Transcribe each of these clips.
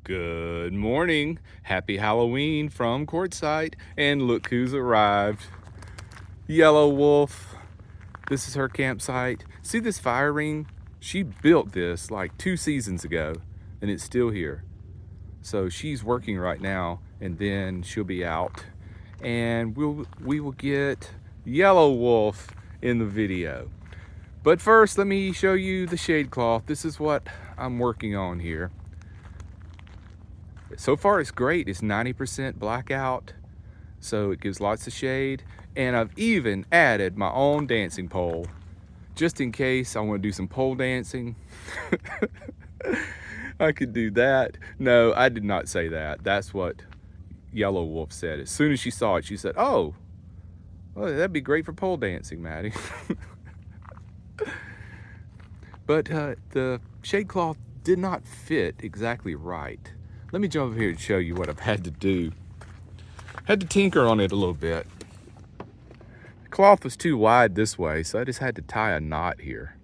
Good morning. Happy Halloween from Quartzsite. And look who's arrived. Yellow Wolf. This is her campsite. See this fire ring? She built this like 2 seasons ago and it's still here. So she's working right now and then she'll be out and we will get Yellow Wolf in the video. But first, let me show you the shade cloth. This is what I'm working on here. So far it's great. It's 90% blackout, so it gives lots of shade. And I've even added my own dancing pole, just in case I want to do some pole dancing. I could do that. No, I did not say that. That's what Yellow Wolf said. As soon as she saw it, she said, oh, well, that'd be great for pole dancing, Maddie. But the shade cloth did not fit exactly right. Let me jump over here and show you what I've had to do. Had to tinker on it a little bit. The cloth was too wide this way, so I just had to tie a knot here.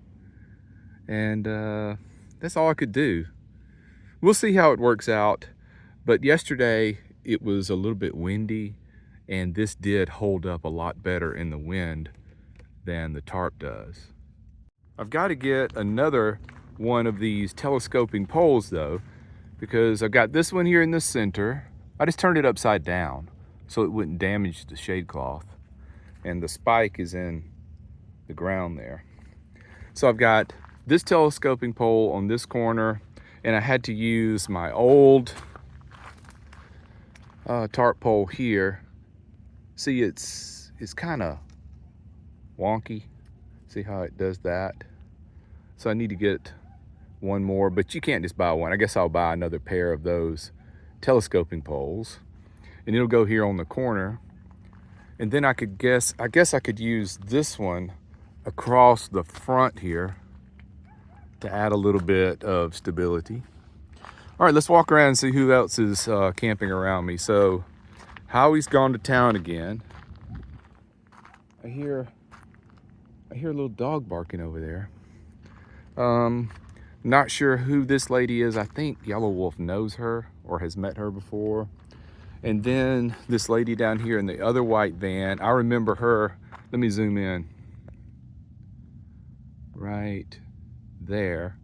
And that's all I could do. We'll see how it works out. But yesterday it was a little bit windy, and this did hold up a lot better in the wind than the tarp does. I've got to get another one of these telescoping poles though, because I've got this one here in the center. I just turned it upside down so it wouldn't damage the shade cloth. And the spike is in the ground there. So I've got this telescoping pole on this corner, and I had to use my old tarp pole here. See, it's kind of wonky. See how it does that? So I need to get one more, but you can't just buy one. I guess I'll buy another pair of those telescoping poles, and it'll go here on the corner. And then I guess I could use this one across the front here to add a little bit of stability. All right, let's walk around and see who else is camping around me. So Howie's gone to town again. I hear a little dog barking over there. Not sure who this lady is. I think Yellow Wolf knows her or has met her before. And then this lady down here in the other white van, I remember her. Let me zoom in. Right there.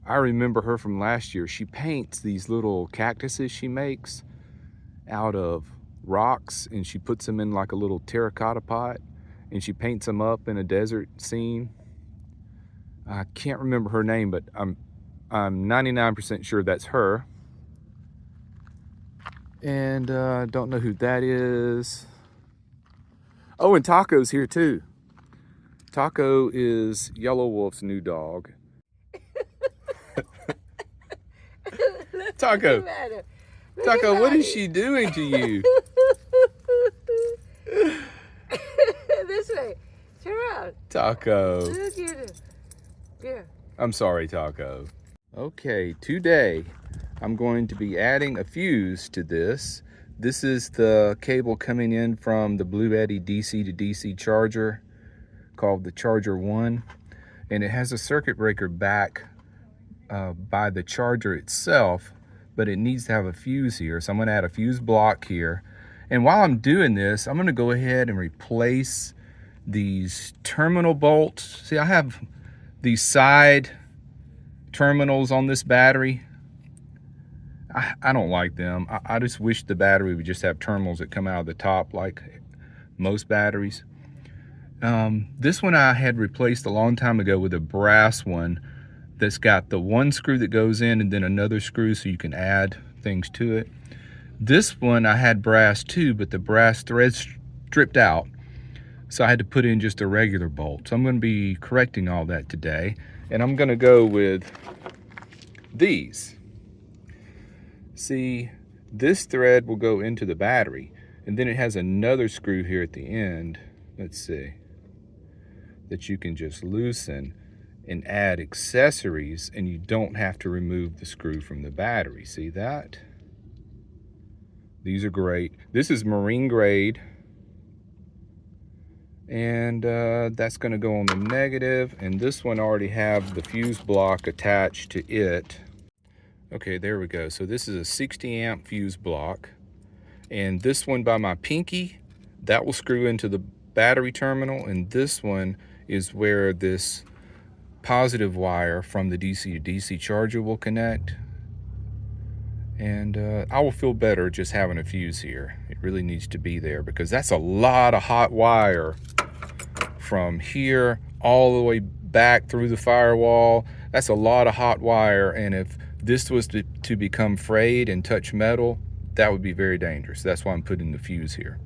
I remember her from last year. She paints these little cactuses she makes out of rocks, and she puts them in like a little terracotta pot, and she paints them up in a desert scene. I can't remember her name, but I'm 99% sure that's her. And don't know who that is. Oh, and Taco's here too. Taco is Yellow Wolf's new dog. Taco, Taco, what is she doing to you? This way. Turn around. Taco. Look at him. Yeah. I'm sorry, Taco. Okay, today I'm going to be adding a fuse to this. This is the cable coming in from the Blue Eddy DC to DC charger called the Charger 1. And it has a circuit breaker back by the charger itself, but it needs to have a fuse here. So I'm gonna add a fuse block here. And while I'm doing this, I'm gonna go ahead and replace these terminal bolts. See, I have these side terminals on this battery. I don't like them. I just wish the battery would just have terminals that come out of the top like most batteries. This one I had replaced a long time ago with a brass one that's got the one screw that goes in and then another screw so you can add things to it. This one I had brass too, but the brass thread's stripped out, so I had to put in just a regular bolt. So I'm going to be correcting all that today, and I'm going to go with these. See, this thread will go into the battery, and then it has another screw here at the end, let's see, that you can just loosen and add accessories, and you don't have to remove the screw from the battery. See that? These are great. This is marine grade, and that's going to go on the negative, and this one already have the fuse block attached to it. Okay, there we go. So this is a 60 amp fuse block. And this one by my pinky, that will screw into the battery terminal. And this one is where this positive wire from the DC to DC charger will connect. And I will feel better just having a fuse here. It really needs to be there because that's a lot of hot wire from here all the way back through the firewall. That's a lot of hot wire, and if this was to become frayed and touch metal, that would be very dangerous. That's why I'm putting the fuse here.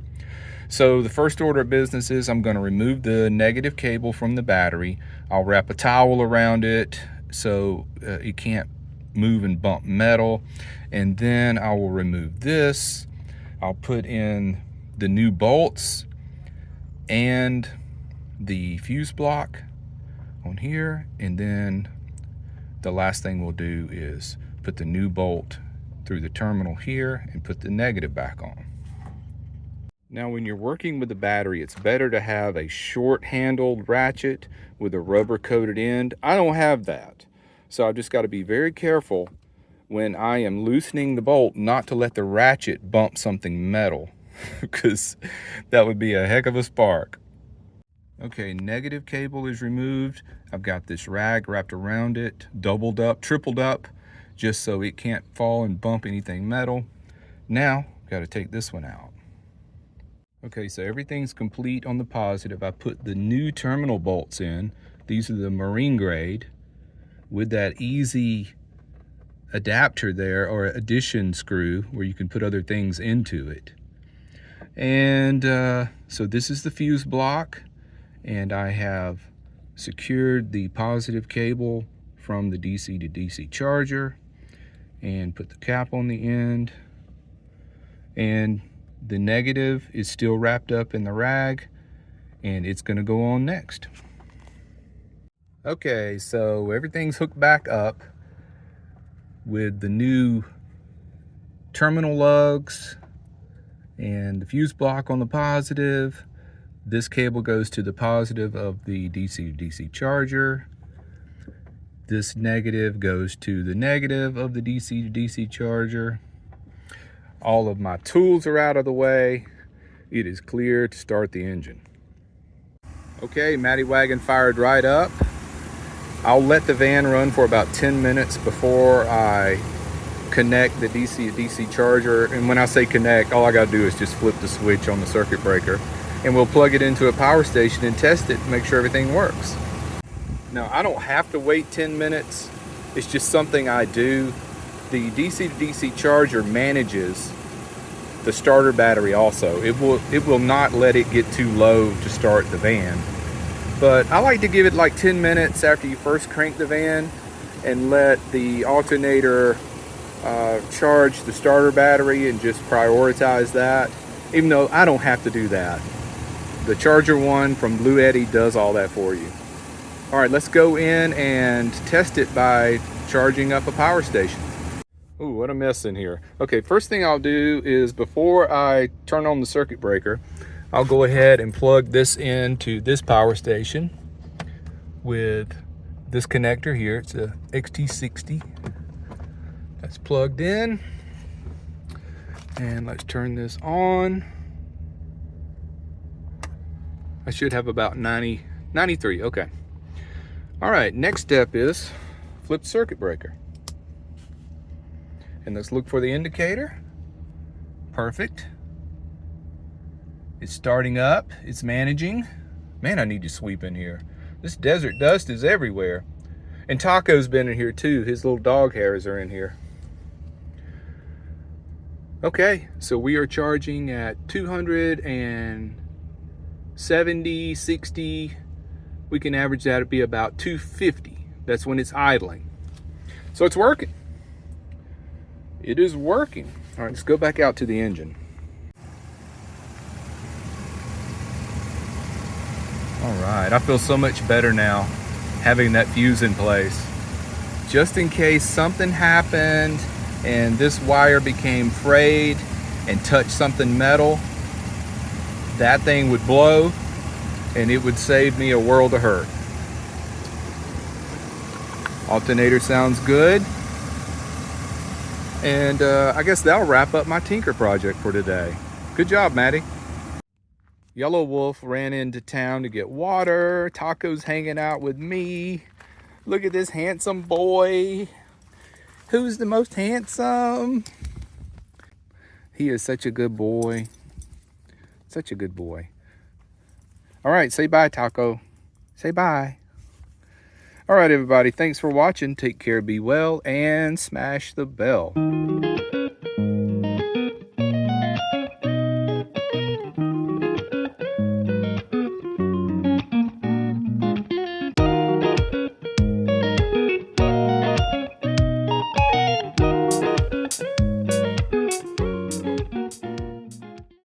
So the first order of business is I'm going to remove the negative cable from the battery. I'll wrap a towel around it so it can't move and bump metal, and then I will remove this. I'll put in the new bolts and the fuse block on here, and then the last thing we'll do is put the new bolt through the terminal here and put the negative back on. Now when you're working with the battery, it's better to have a short handled ratchet with a rubber coated end. I don't have that, so I've just got to be very careful when I am loosening the bolt not to let the ratchet bump something metal because that would be a heck of a spark. Okay, negative cable is removed. I've got this rag wrapped around it, doubled up, tripled up, just so it can't fall and bump anything metal. Now, got to take this one out. Okay, so everything's complete on the positive. I put the new terminal bolts in. These are the marine grade with that easy adapter there, or addition screw where you can put other things into it. And so this is the fuse block. And I have secured the positive cable from the DC to DC charger and put the cap on the end. And the negative is still wrapped up in the rag, and it's going to go on next. Okay, so everything's hooked back up with the new terminal lugs and the fuse block on the positive. This cable goes to the positive of the DC to DC charger. This negative goes to the negative of the DC to DC charger. All of my tools are out of the way. It is clear to start the engine. Okay, Matty Wagon fired right up. I'll let the van run for about 10 minutes before I connect the DC to DC charger. And when I say connect, all I gotta do is just flip the switch on the circuit breaker, and we'll plug it into a power station and test it and make sure everything works. Now, I don't have to wait 10 minutes. It's just something I do. The DC to DC charger manages the starter battery also. It will not let it get too low to start the van. But I like to give it like 10 minutes after you first crank the van and let the alternator charge the starter battery and just prioritize that, even though I don't have to do that. The charger one from Blue Eddy does all that for you. All right, let's go in and test it by charging up a power station. Ooh, what a mess in here. Okay, first thing I'll do is before I turn on the circuit breaker, I'll go ahead and plug this into this power station with this connector here. It's a XT60. That's plugged in. And let's turn this on. I should have about 93, okay. All right, next step is flip the circuit breaker. And let's look for the indicator. Perfect. It's starting up, it's managing. Man, I need to sweep in here. This desert dust is everywhere. And Taco's been in here too. His little dog hairs are in here. Okay, so we are charging at 270, 60. We can average that to be about 250. That's when it's idling. So it's working. It is working. All right, let's go back out to the engine. All right, I feel so much better now having that fuse in place. Just in case something happened and this wire became frayed and touched something metal, that thing would blow and it would save me a world of hurt. Alternator sounds good. And I guess that'll wrap up my tinker project for today. Good job, Maddie. Yellow Wolf ran into town to get water. Taco's hanging out with me. Look at this handsome boy. Who's the most handsome? He is such a good boy. Such a good boy. All right, say bye, Taco. Say bye. All right, everybody. Thanks for watching. Take care, be well, and smash the bell.